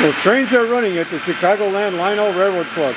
Well, trains are running at the Chicagoland Lionel Railroad Club.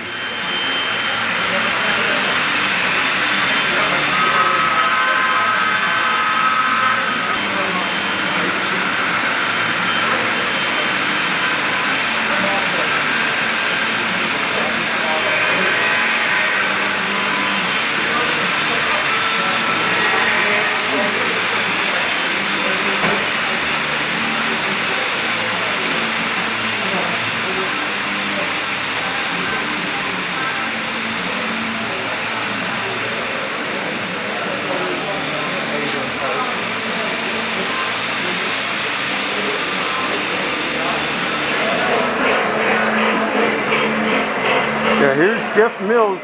Yeah, here's Jeff Mills'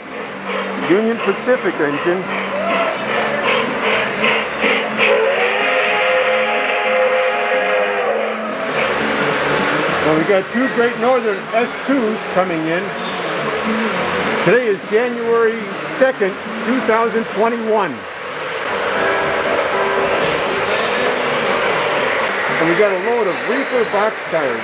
Union Pacific engine. Well, we got two Great Northern S2s coming in. Today is January 2nd, 2021. And we got a load of reefer boxcars.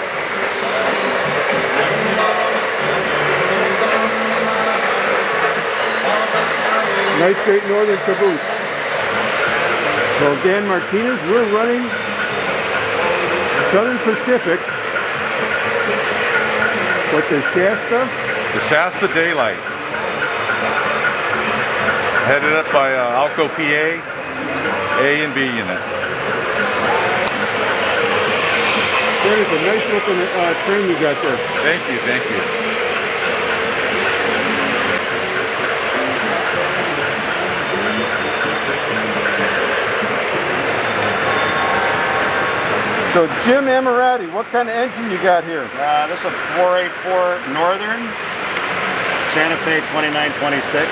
Nice Great Northern caboose. Well, Dan Martinez, we're running Southern Pacific with the Shasta. The Shasta Daylight. Headed up by Alco PA, A and B unit. That is a nice looking train you got there. Thank you, thank you. So Jim Amirati, what kind of engine you got here? This is a 484 Northern Santa Fe 2926.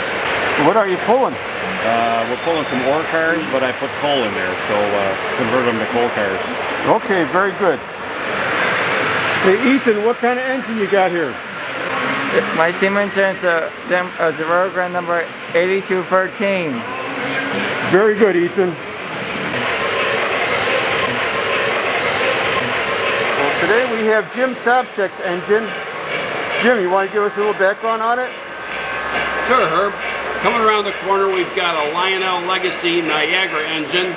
What are you pulling? We're pulling some ore cars, but I put coal in there, so convert them to coal cars. Okay, very good. Hey Ethan, what kind of engine you got here? My steam engine is a railroad grand number 8213. Very good, Ethan. Today we have Jim Sobczak's engine. Jim, you want to give us a little background on it? Sure, Herb. Coming around the corner, we've got a Lionel Legacy Niagara engine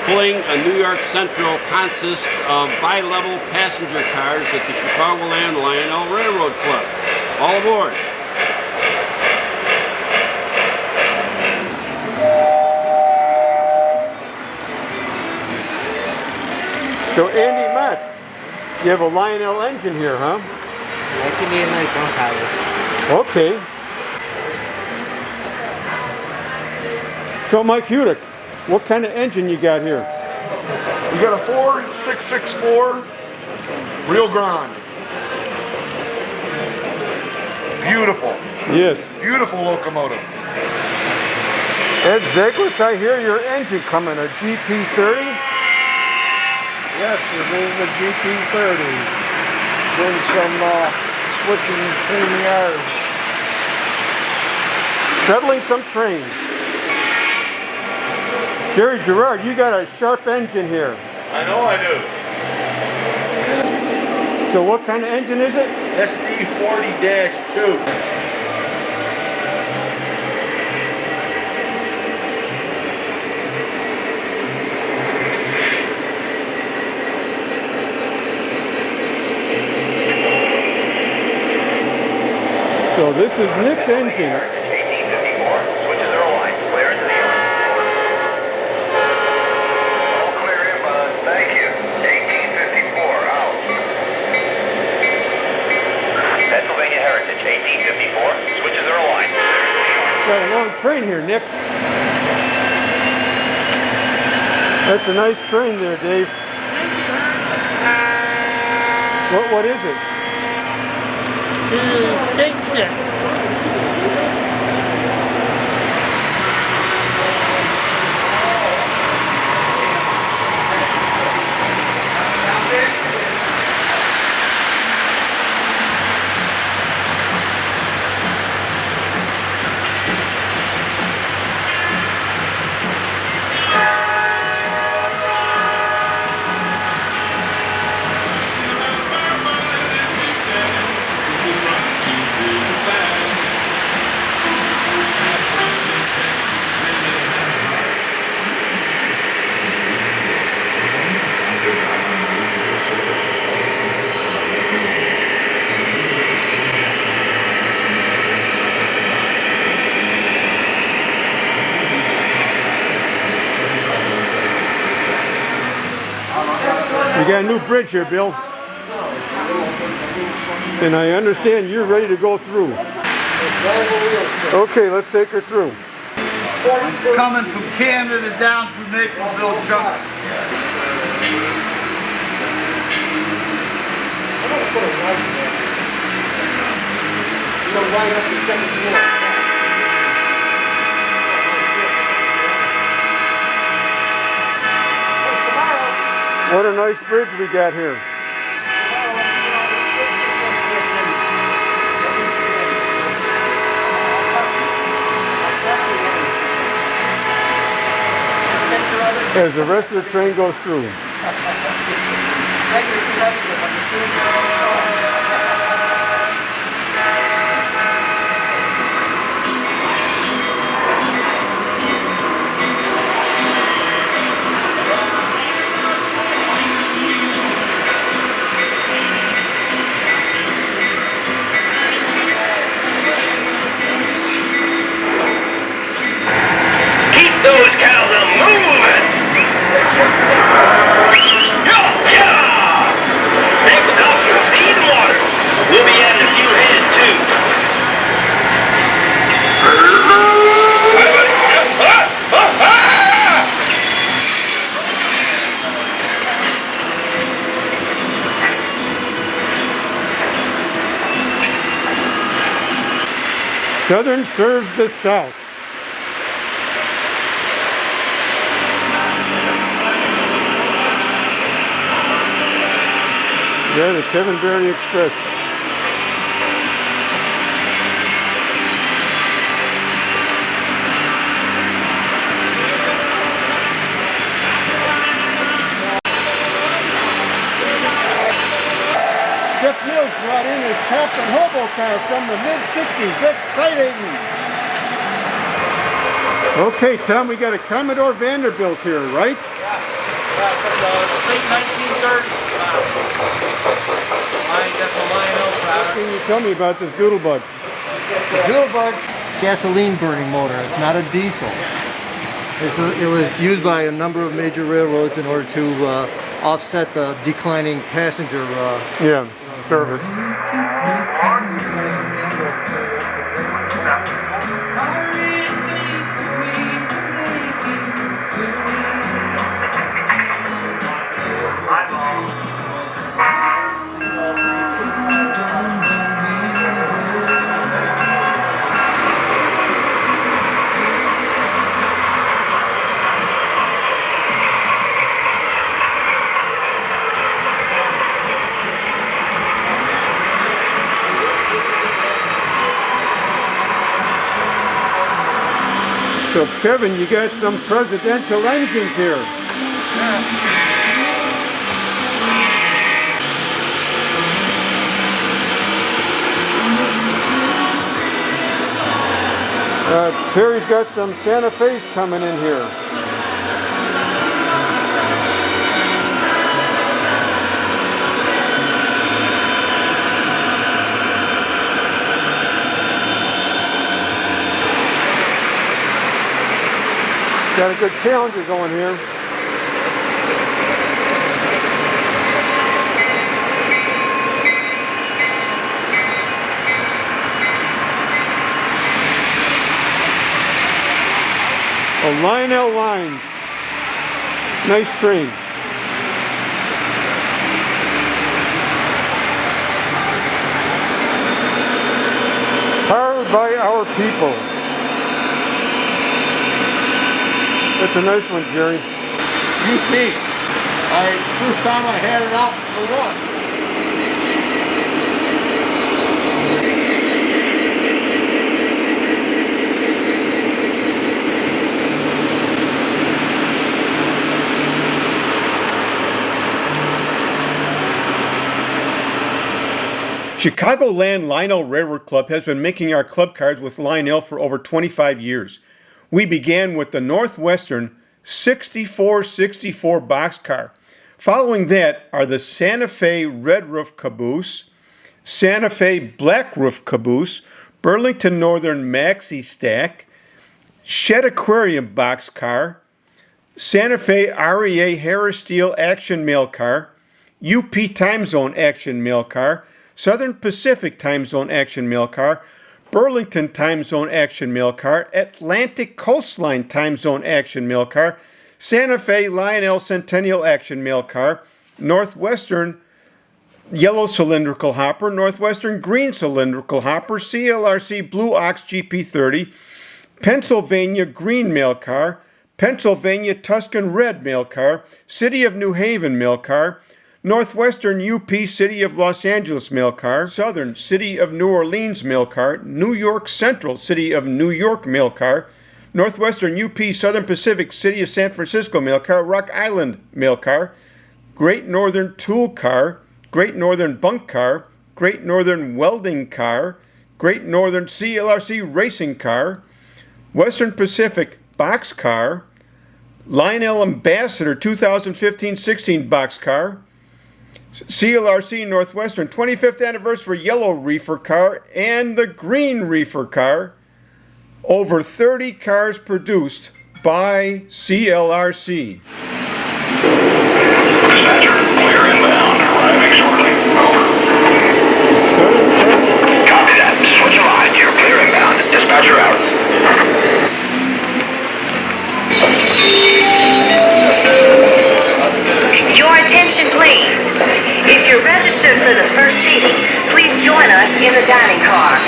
pulling a New York Central consist of bi-level passenger cars at the Chicagoland Lionel Railroad Club. All aboard. So Andy Matt, you have a Lionel engine here, huh? Actually, in my clubhouse. Okay. So Mike Hudick, what kind of engine you got here? You got a 4664 Rio Grande. Beautiful. Yes. Beautiful locomotive. Ed Zeglitz, I hear your engine coming, a GP30? Yes, it is a GP30. Doing some switching between the yards. Shuttling some trains. Jerry Gerard, you got a sharp engine here. I know I do. So what kind of engine is it? SD40-2. So this is Nick's engine. 1854, switches are aligned. Clear into the yard. All clear in, bud. Thank you. 1854, out. Pennsylvania Heritage, 1854, switches are aligned. Got a long train here, Nick. That's a nice train there, Dave. What is it? State ship. We got a new bridge here, Bill. And I understand you're ready to go through. Okay, let's take her through. Coming from Canada down through Naperville Junction. What a nice bridge we got here. As the rest of the train goes through. Keep those cows a-moving! Yeah! Next stop is Feed and Water. We'll be adding a few head, too. Southern serves the South. Yeah, the Kevin Berry Express. Jeff Mills brought in his Captain Hobo car from the mid-60s. Exciting! Okay, Tom, we got a Commodore Vanderbilt here, right? From the late 1930s. That's a Lionel product. What can you tell me about this Doodlebug? The Doodlebug, gasoline burning motor, not a diesel. It was used by a number of major railroads in order to offset the declining passenger service. So Kevin, you got some presidential engines here. Terry's got some Santa Fe's coming in here. Got a good Challenger going here. Oh, Lionel Lines. Nice train. Powered by our people. That's a nice one, Jerry. UP. First time I had it out for one. Chicagoland Lionel Railroad Club has been making our club cars with Lionel for over 25 years. We began with the Northwestern 6464 boxcar. Following that are the Santa Fe Red Roof Caboose, Santa Fe Black Roof Caboose, Burlington Northern Maxi Stack, Shed Aquarium boxcar, Santa Fe REA Harris Steel Action Mail Car, UP Time Zone Action Mail Car, Southern Pacific Time Zone Action Mail Car, Burlington Time Zone Action Mail Car, Atlantic Coastline Time Zone Action Mail Car, Santa Fe Lionel Centennial Action Mail Car, Northwestern Yellow Cylindrical Hopper, Northwestern Green Cylindrical Hopper, CLRC Blue Ox GP30, Pennsylvania Green Mail Car, Pennsylvania Tuscan Red Mail Car, City of New Haven Mail Car, Northwestern UP City of Los Angeles Mail Car, Southern City of New Orleans Mail Car, New York Central City of New York Mail Car, Northwestern UP Southern Pacific City of San Francisco Mail Car, Rock Island Mail Car, Great Northern Tool Car, Great Northern Bunk Car, Great Northern Welding Car, Great Northern CLRC Racing Car, Western Pacific Box Car, Lionel Ambassador 2015-16 Box Car, CLRC Northwestern 25th Anniversary Yellow Reefer Car, and the Green Reefer Car. Over 30 cars produced by CLRC. Dispatcher, clear inbound. Arriving shortly. Over. Copy that. Switch a line. You're clear inbound. Dispatcher out. Your attention, please. If you're registered for the first seating, please join us in the dining car.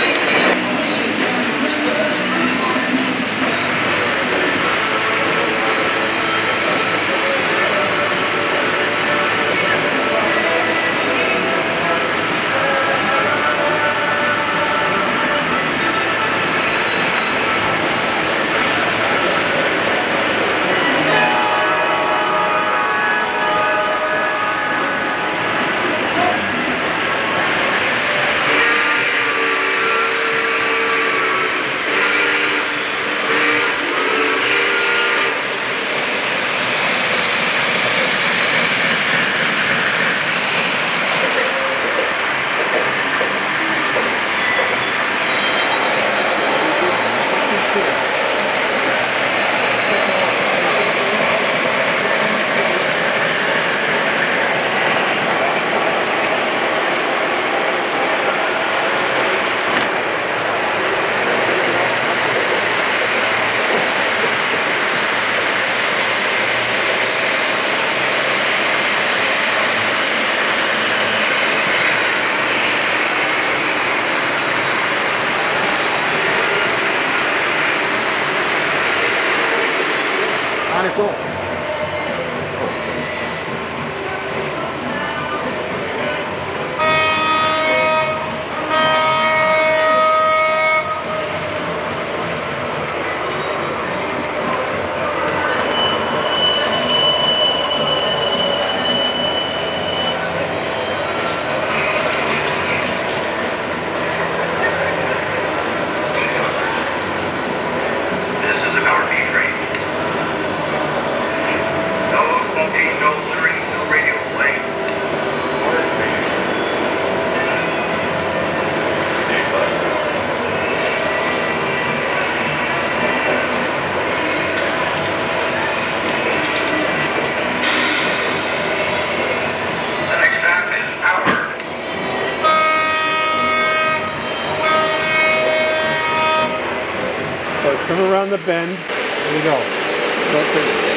Come around the bend. Here we go. Okay.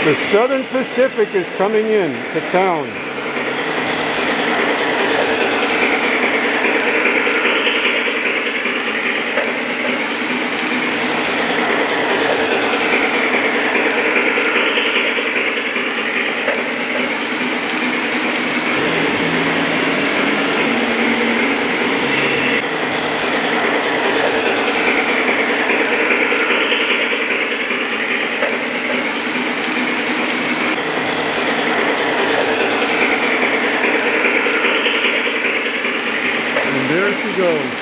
The Southern Pacific is coming in to town. There she goes.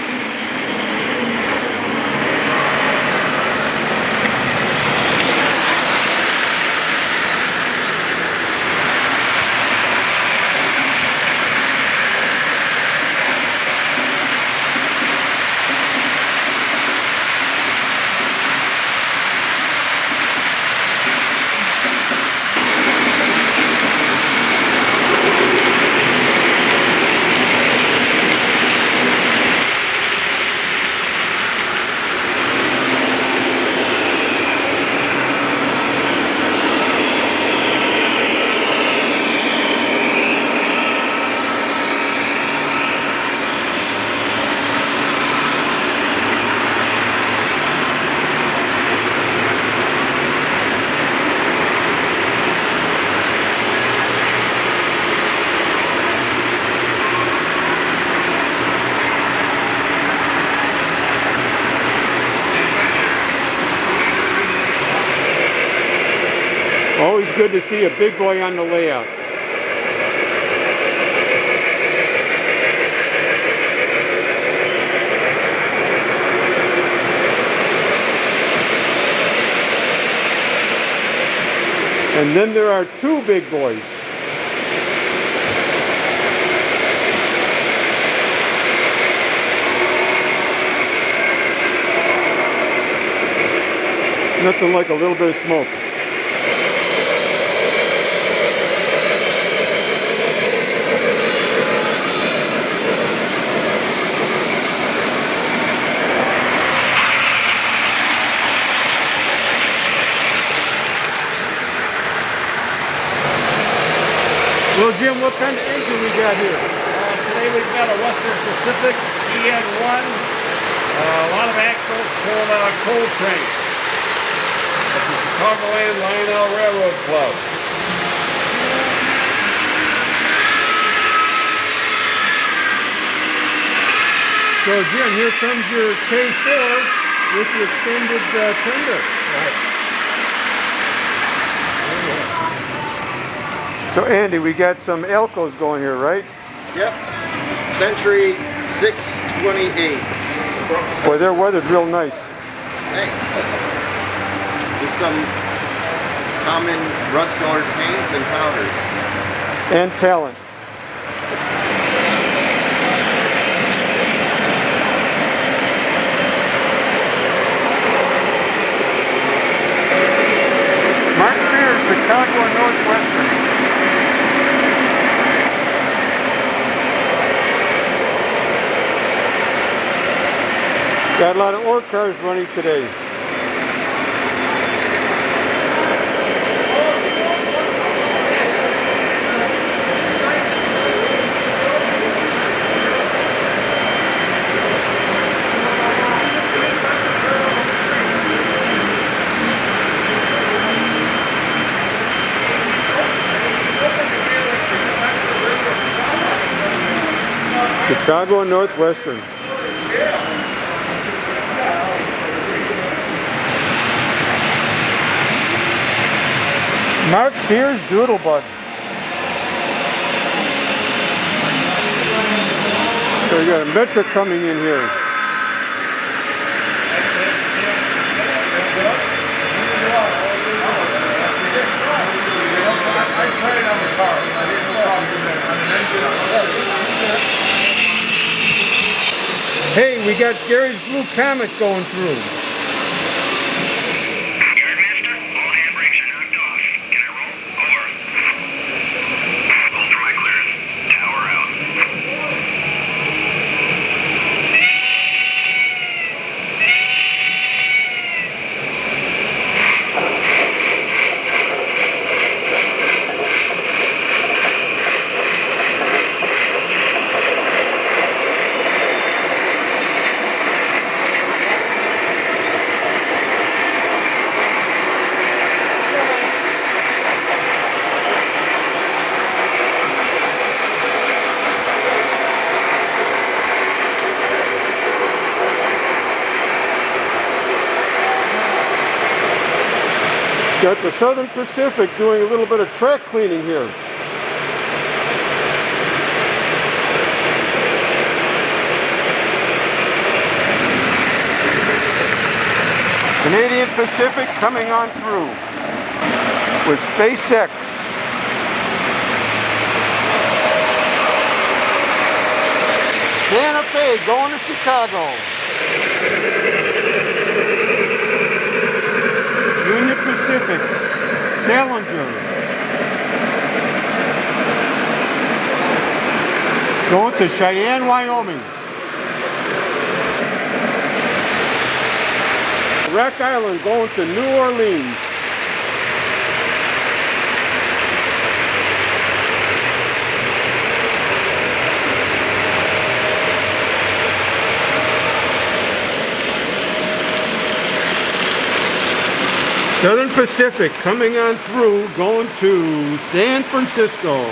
Always good to see a big boy on the layout. And then there are two big boys. Nothing like a little bit of smoke. Well, Jim, what kind of engine we got here? Today we've got a Western Pacific EN1. A lot of axles pulled out of coal train. That's the Chicagoland Lionel Railroad Club. So, Jim, here comes your K4 with the extended tender. Right. So, Andy, we got some Elcos going here, right? Yep. Century 628. Boy, they're weathered real nice. Thanks. Just some common rust-colored paints and powders. And talent. Mark Fear, Chicago and Northwestern. Got a lot of ore cars running today. Chicago and Northwestern. Mark Fear's Doodlebug. So you got a Metro coming in here. Hey, we got Gary's Blue Comet going through. Got the Southern Pacific doing a little bit of track cleaning here. Canadian Pacific coming on through with SpaceX. Santa Fe going to Chicago. Union Pacific, Challenger. Going to Cheyenne, Wyoming. Rock Island going to New Orleans. Southern Pacific coming on through, going to San Francisco.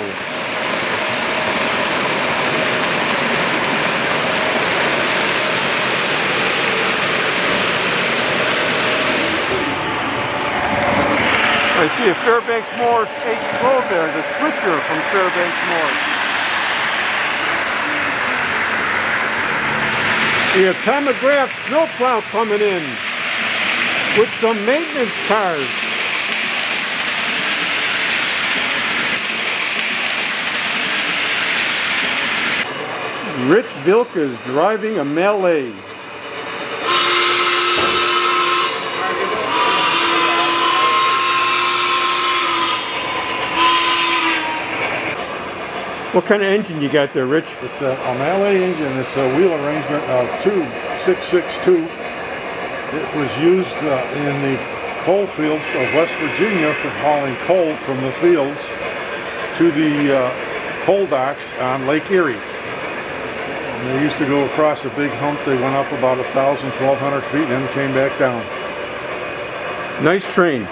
I see a Fairbanks Morse H12 there, the switcher from Fairbanks Morse. The Tomograph snowplow coming in with some maintenance cars. Rich Vilk is driving a Malay. What kind of engine you got there, Rich? It's a Malay engine. It's a wheel arrangement of 2662. It was used in the coal fields of West Virginia for hauling coal from the fields to the coal docks on Lake Erie. And they used to go across a big hump. They went up about 1,000, 1,200 feet and then came back down. Nice train.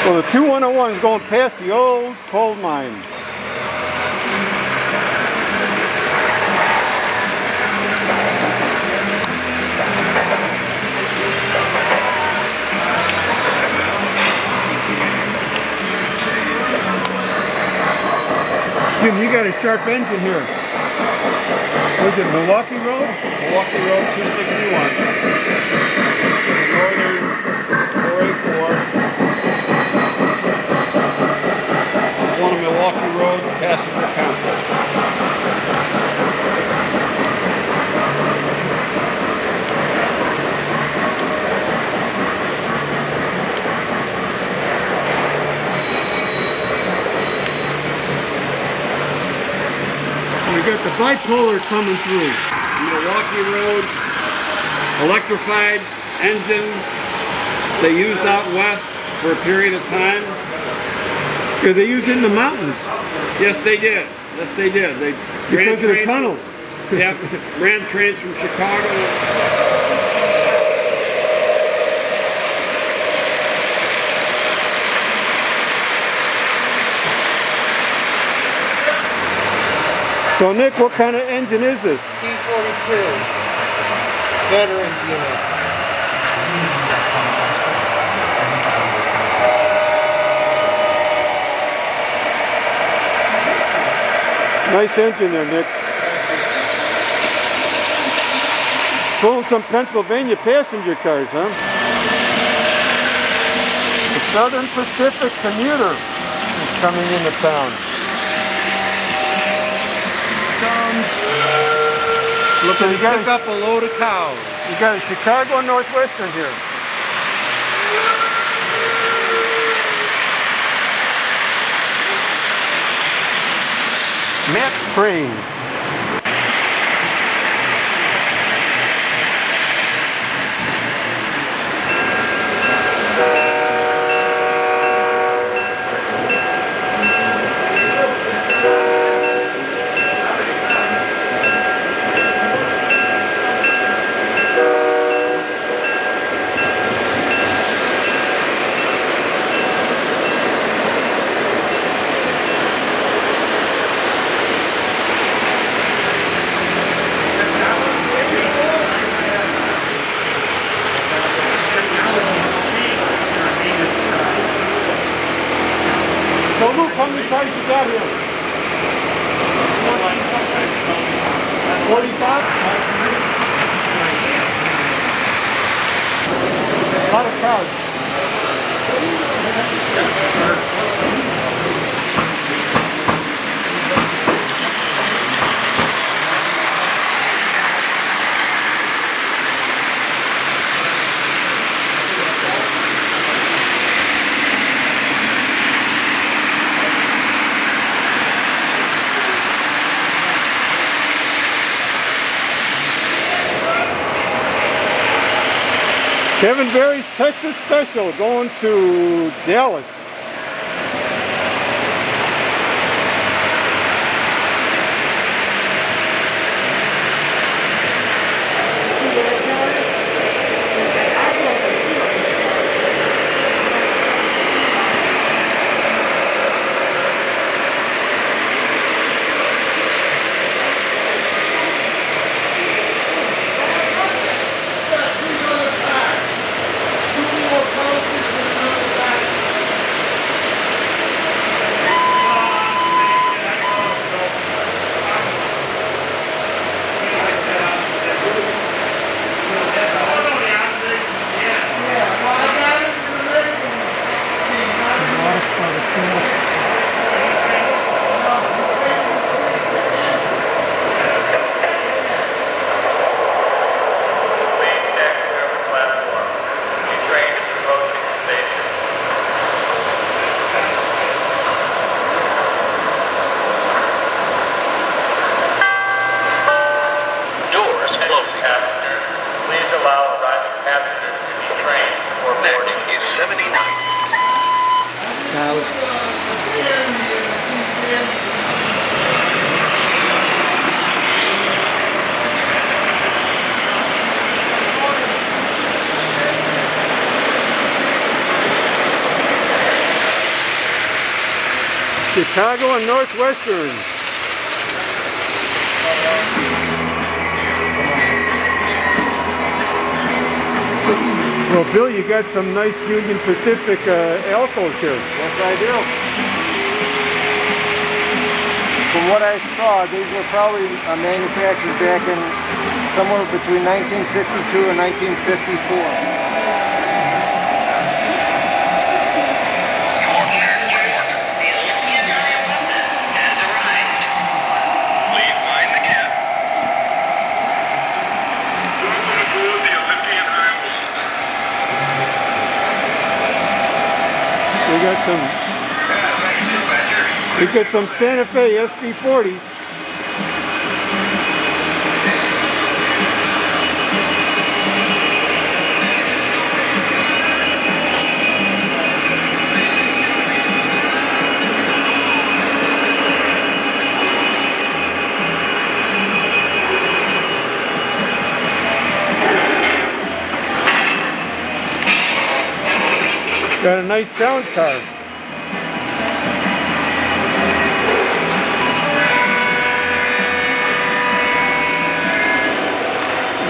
Well, the 2101 is going past the old coal mine. Jim, you got a sharp engine here. Was it Milwaukee Road? Milwaukee Road 261. Northern 484. One of Milwaukee Road passenger concept. We got the bipolar coming through. Milwaukee Road, electrified engine they used out west for a period of time. Yeah, they use it in the mountains. Yes, they did. Yes, they did. They ran Because of the trains tunnels. Yep, ran trains from Chicago. So Nick, what kind of engine is this? B-42. Veterans unit. Nice engine there, Nick. Pulling some Pennsylvania passenger cars, huh? The Southern Pacific commuter is coming into town. Looking you to got pick up a load of cows. You got a Chicago Northwestern here. Max Train. Luke, how many cars you got here? 45? A lot of cars. Kevin Berry's Texas Special going to Dallas. Chicago and Northwestern. Well, Bill, you got some nice Union Pacific Alcos here. Yes, I do. From what I saw, these were probably manufactured back in somewhere between 1952 and 1954. We got some Santa Fe SD40s. Got a nice sound card.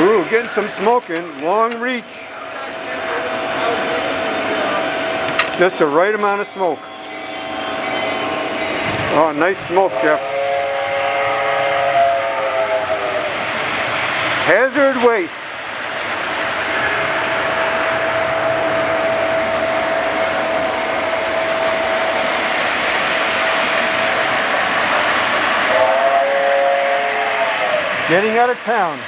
Ooh, getting some smoke in, long reach. Just the right amount of smoke. Oh, nice smoke, Jeff. Hazard waste. Getting out of town.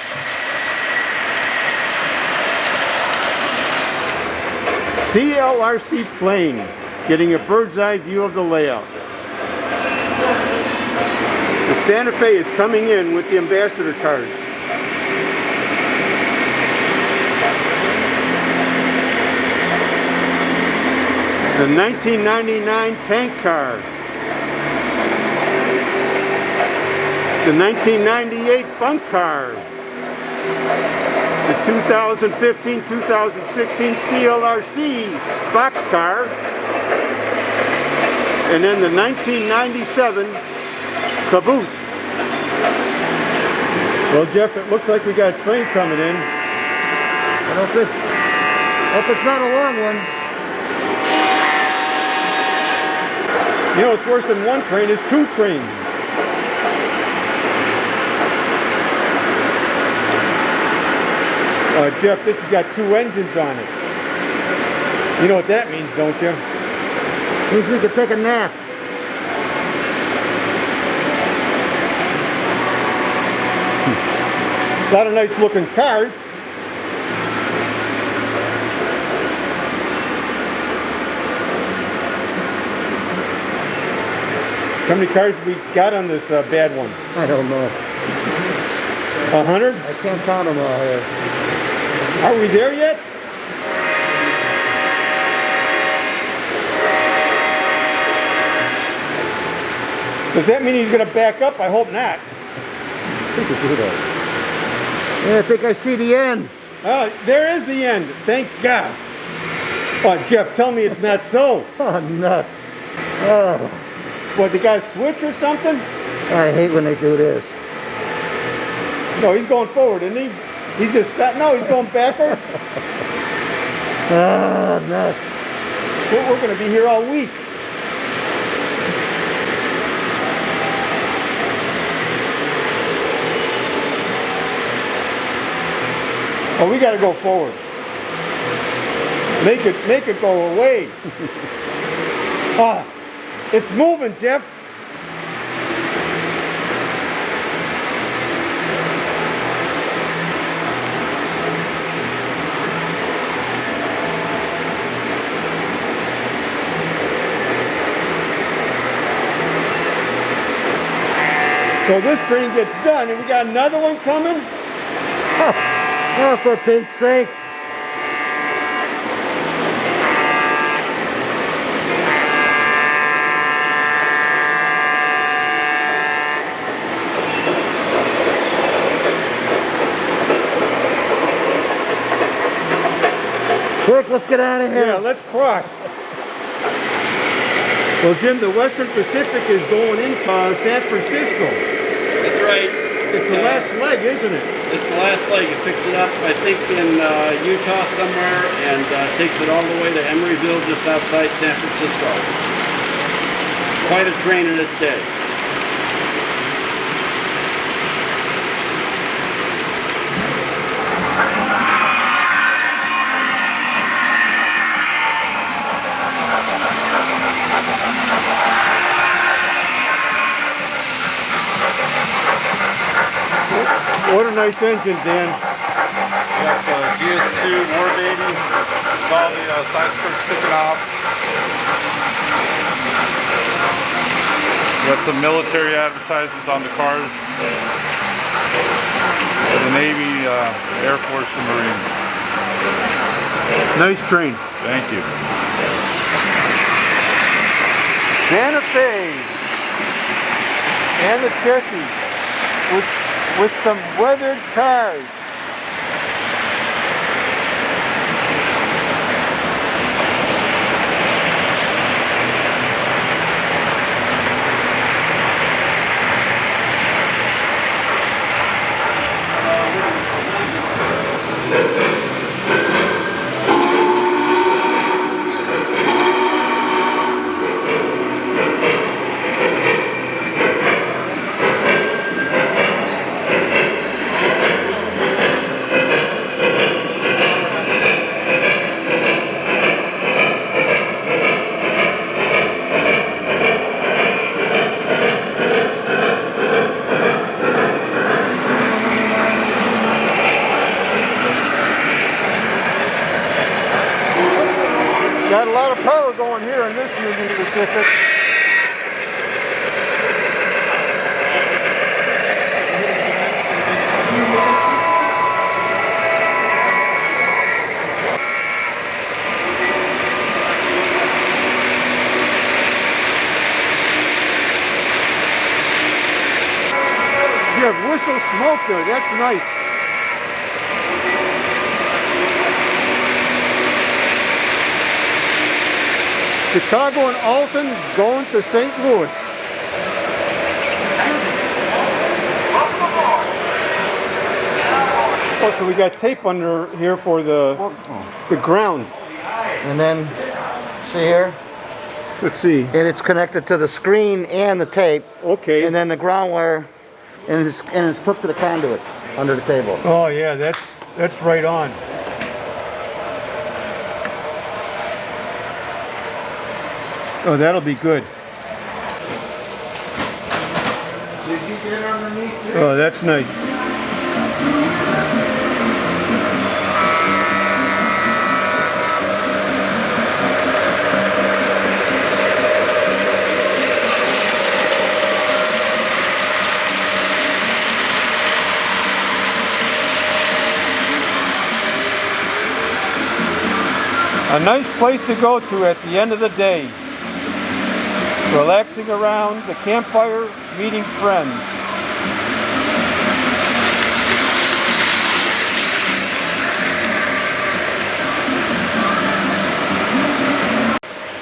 CLRC plane, getting a bird's eye view of the layout. The Santa Fe is coming in with the ambassador cars. The 1999 tank car. The 1998 bunk car. The 2015-2016 CLRC boxcar, and then the 1997 caboose. Well, Jeff, it looks like we got a train coming in. I hope it's not a long one. You know, it's worse than one train, it's two trains. Jeff, this has got two engines on it. You know what that means, don't you? Means we could take a nap. A lot of nice looking cars. How many cars we got on this bad one? I don't know. 100? I can't count them all here. Are we there yet? Does that mean he's going to back up? I hope not. I think we do that. Yeah, I think I see the end. Oh, there is the end. Thank God. Oh, Jeff, tell me it's not so. Oh, nuts. Oh, What, the guy switch or something? I hate when they do this. No, he's going forward, isn't he? He's just, no, he's going backwards. Ah, nuts. We're going to be here all week. Oh, we got to go forward. Make it go away. Ah, it's moving, Jeff. So this train gets done, and we got another one coming? Oh, for Pete's sake. Quick, let's get out of here. Yeah, let's cross. Well, Jim, the Western Pacific is going into San Francisco. That's right. It's the last leg, isn't it? It's the last leg. It picks it up, I think, in Utah somewhere, and takes it all the way to Emeryville, just outside San Francisco. Quite a train in its day. What a nice engine, Dan. That's a GS2 War Baby. With all the side skirts sticking off. We got some military advertisements on the cars. For the Navy, Air Force, and Marines. Nice train. Thank you. Santa Fe and the chassis with some weathered cars. Got a lot of power going here in this Union Pacific. You have whistle smoke there, that's nice. Chicago and Alton going to St. Louis. Oh, so we got tape under here for the ground. And then, see here, Let's see. And it's connected to the screen and the tape. Okay. And then the ground wire, and it's hooked to the conduit under the table. Oh yeah, that's right on. Oh, that'll be good. Did you get underneath here? Oh, that's nice. A nice place to go to at the end of the day. Relaxing around the campfire, meeting friends.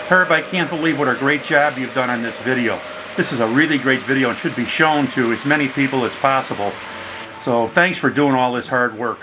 Herb, I can't believe what a great job you've done on this video. This is a really great video and should be shown to as many people as possible. So thanks for doing all this hard work.